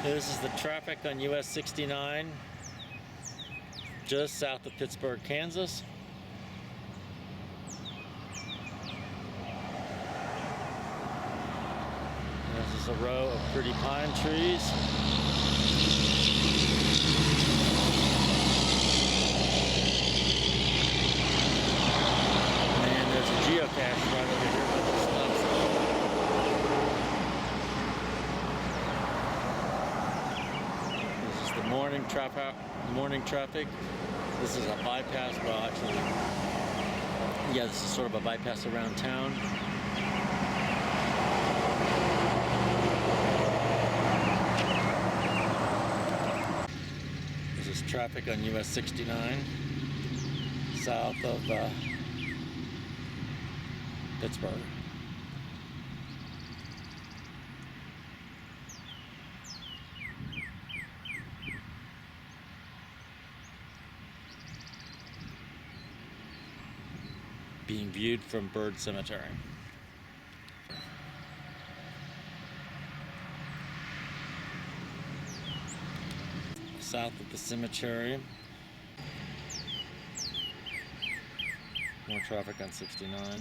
This is the traffic on US 69, just south of Pittsburg, Kansas. This is a row of pretty pine trees. And there's a geocache right over here by the stop sign. This is the morning traffic. This is a bypass. Well, actually, yeah, this is sort of a bypass around town. This is traffic on US 69, south of Pittsburg. Being viewed from Bird Cemetery. South of the cemetery. More traffic on 69.